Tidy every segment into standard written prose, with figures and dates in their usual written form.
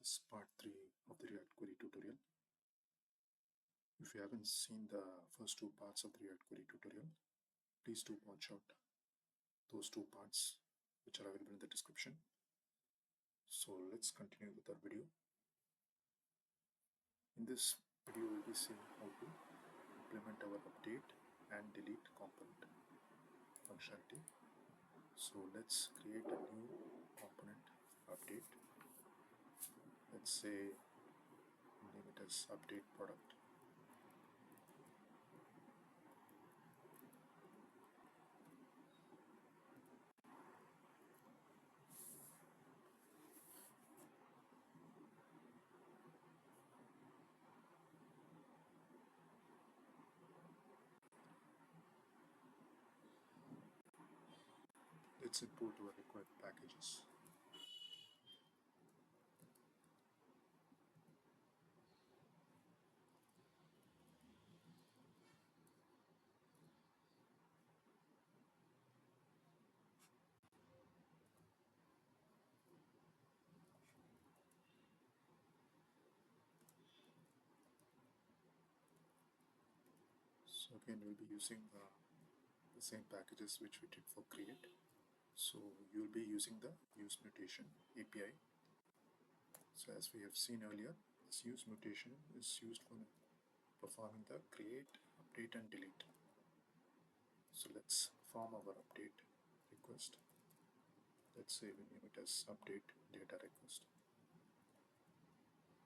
is part 3 of the React Query tutorial. If you haven't seen the first two parts of the React Query tutorial, please do watch out those two parts which are available in the description. So let's continue with our video. In this video, we'll be seeing how to implement our update and delete component functionality. So let's create a new component update. Let's say name it as update product. Let's import our required packages. So again, we'll be using the same packages which we did for create. So you'll be using the use mutation API. So as we have seen earlier, this use mutation is used for performing the create, update and delete. So let's form our update request. Let's say we name it as update data request.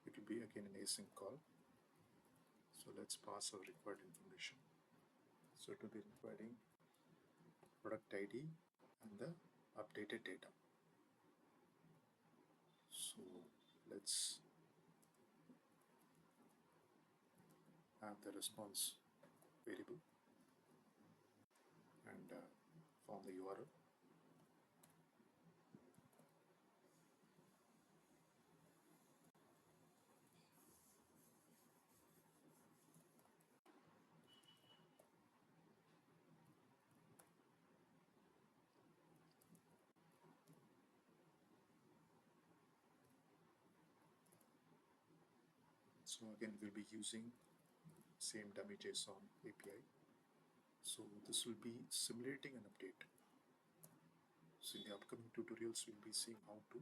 It will be again an async call. So let's pass our required information. So it will be requiring product ID and the updated data. So let's have the response variable and form the URL. So again, we'll be using same dummy JSON API. So this will be simulating an update. So in the upcoming tutorials, we'll be seeing how to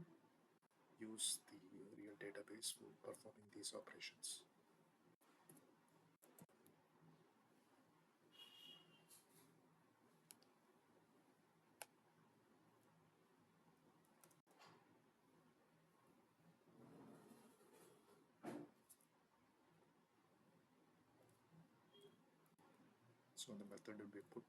use the real database for performing these operations. So the method will be put.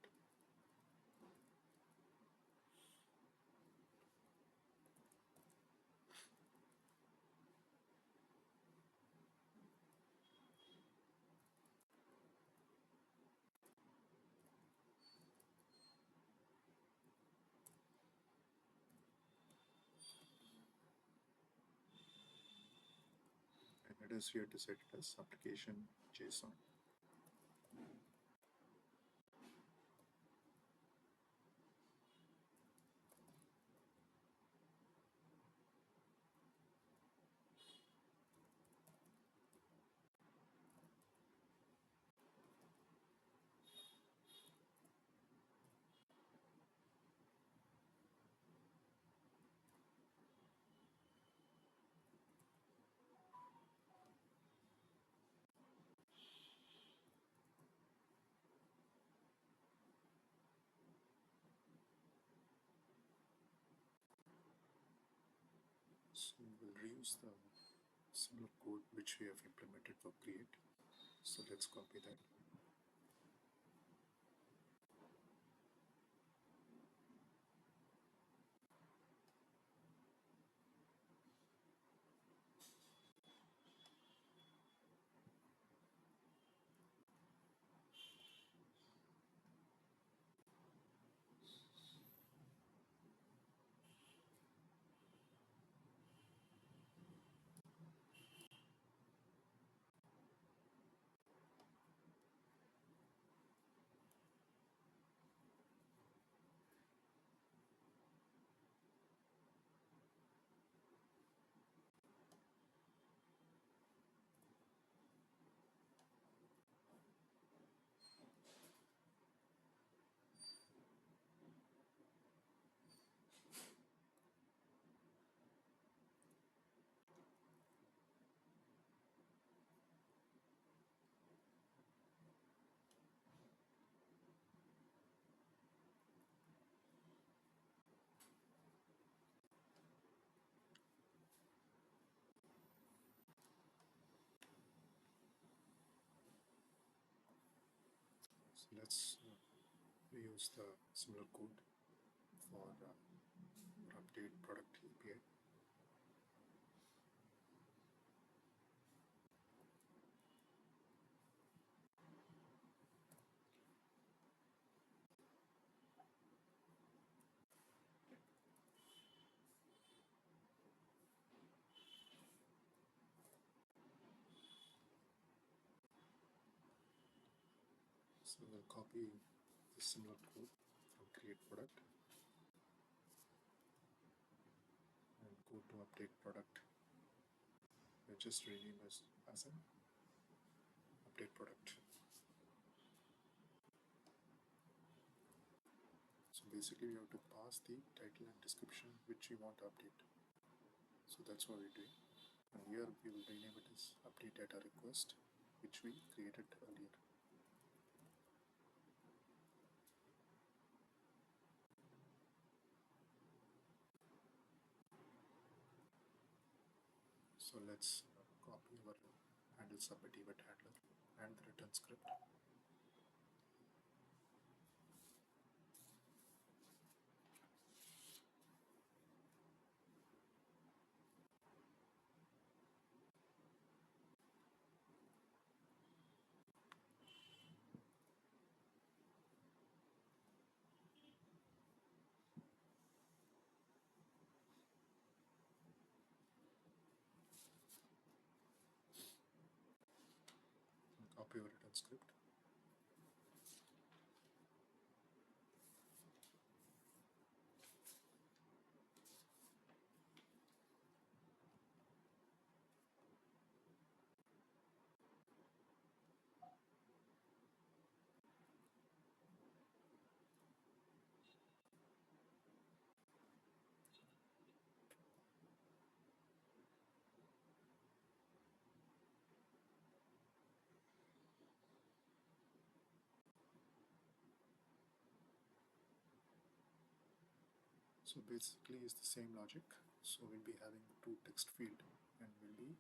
And it is here to set it as application JSON. So we'll reuse the similar code which we have implemented for create. So let's copy that. let's reuse the similar code for update product API. So we'll copy the similar code from create product and go to update product. We'll just rename as an update product. So basically we have to pass the title and description which we want to update. So that's what we're doing. And here we will rename it as update data request, which we created earlier. So let's copy our handle submit event handler and the return script. Copy our return script. So basically it's the same logic. So we'll be having two text field and we'll be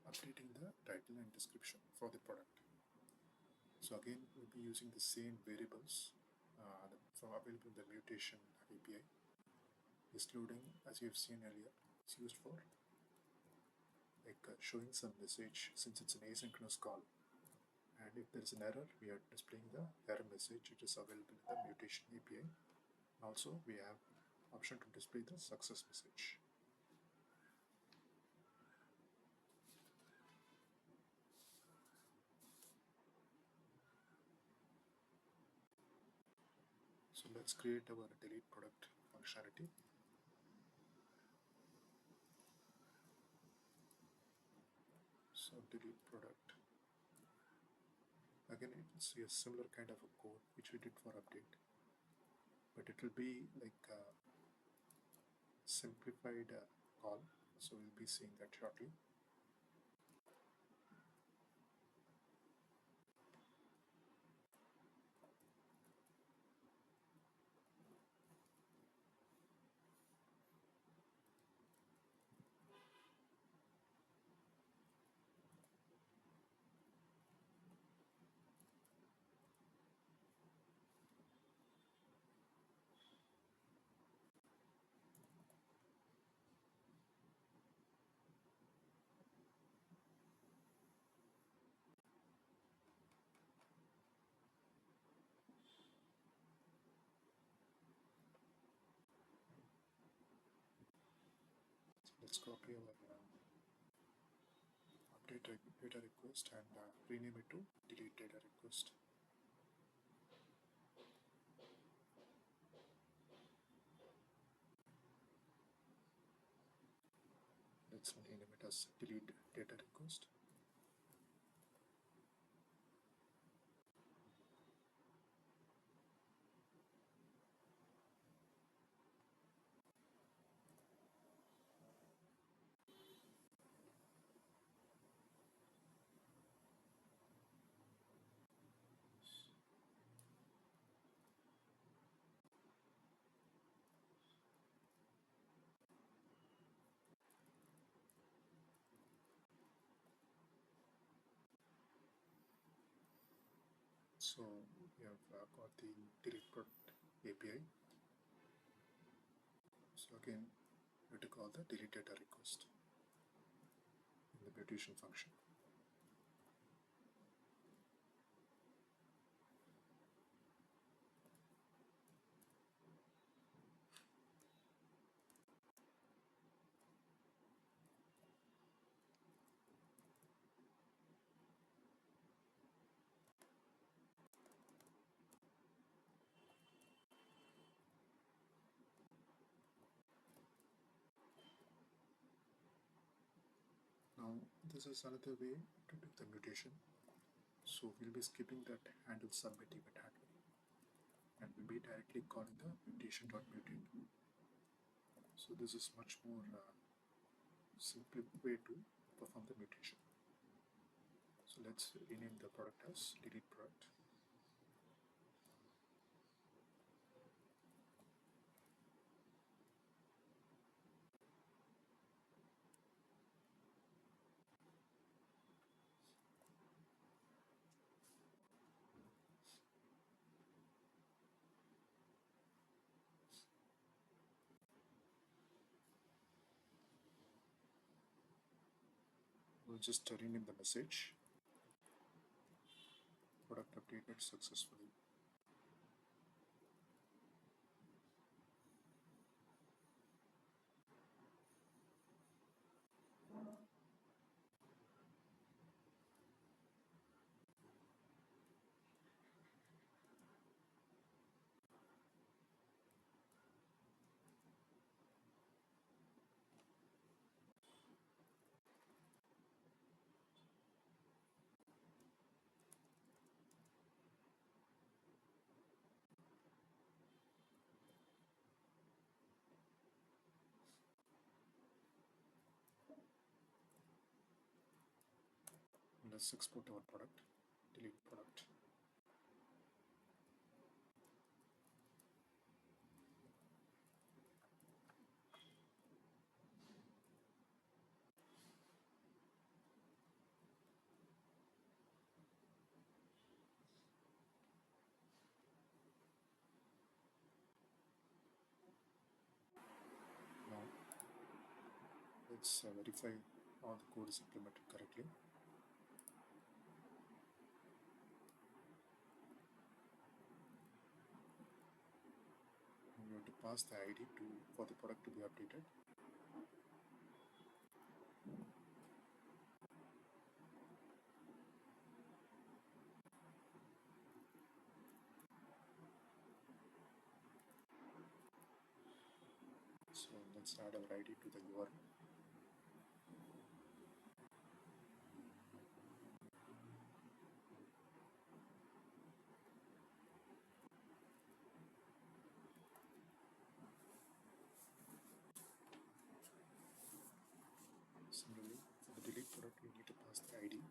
updating the title and description for the product. So again we'll be using the same variables from available in the mutation API, excluding, as you've seen earlier, it's used for like showing some message since it's an asynchronous call. And if there is an error, we are displaying the error message which is available in the mutation API. Also, we have option to display the success message. So let's create our delete product functionality. So delete product. Again, it's a similar kind of a code which we did for update, but it will be like a simplified call. So we'll be seeing that shortly. Let's copy our update data request and rename it to delete data request. Let's rename it as delete data request. So we have got the delete product API. So again, we have to call the delete data request in the mutation function. Now this is another way to do the mutation. So we'll be skipping that handle submit event handler and we'll be directly calling the mutation.mutate. So this is much more simple way to perform the mutation. So let's rename the product as delete product. We'll just rename the message. Product updated successfully. Let's export our product, delete product. Now let's verify all the code is implemented correctly. And we have to pass the ID for the product to be updated. So let's add our ID to the URL. Similarly, for the delete product, we need to pass the ID.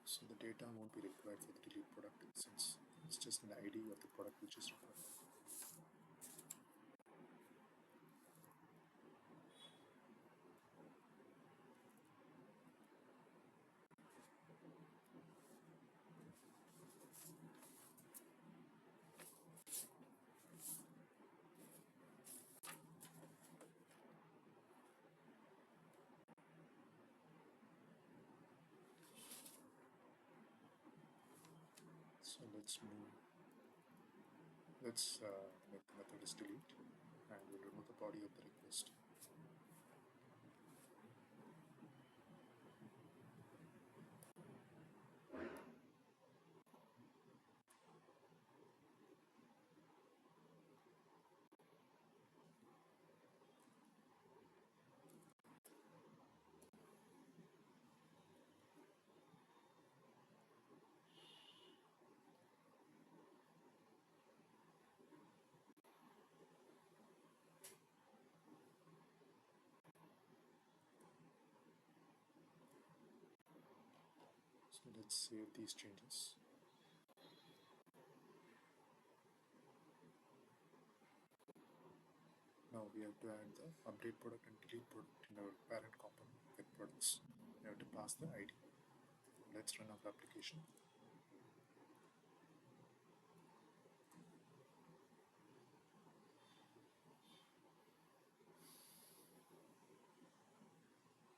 So the data won't be required for the delete product since it's just an ID of the product which is required. So let's make the method is delete and we'll remove the body of the request. So let's save these changes. Now we have to add the update product and delete product in our parent component with products. We have to pass the ID. let's run our application.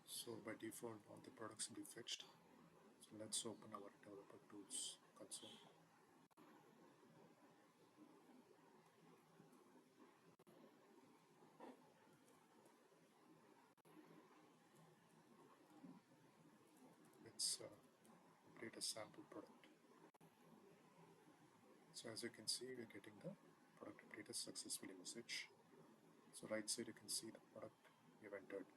So by default, all the products will be fetched. So let's open our developer tools console. Let's update a sample product. So as you can see, we're getting the product updated successfully message. So right side you can see the product we have entered.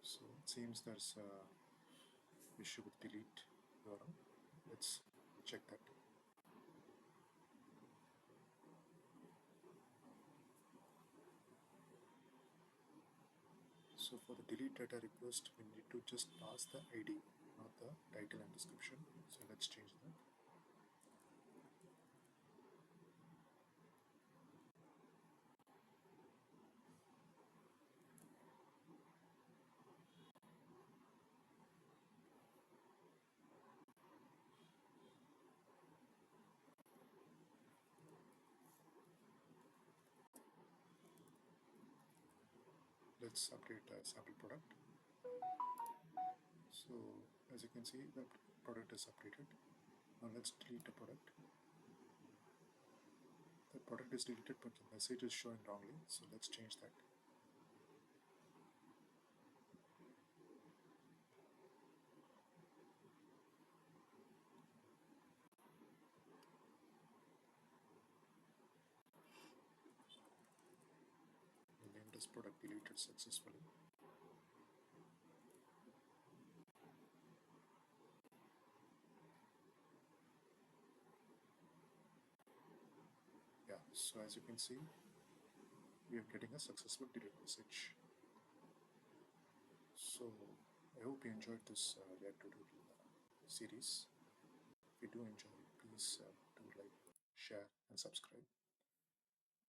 So it seems there's a issue with delete URL. Let's check that. So for the delete data request, we need to just pass the ID, not the title and description. So let's change that. Let's update the sample product. So as you can see, the product is updated. Now let's delete the product. The product is deleted, but the message is showing wrongly. So let's change that. The name is product deleted successfully. Yeah, so as you can see, we are getting a successful delete message. So I hope you enjoyed this React tutorial series. If you do enjoy, please do like, share, and subscribe.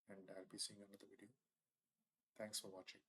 And I'll be seeing another video. Thanks for watching.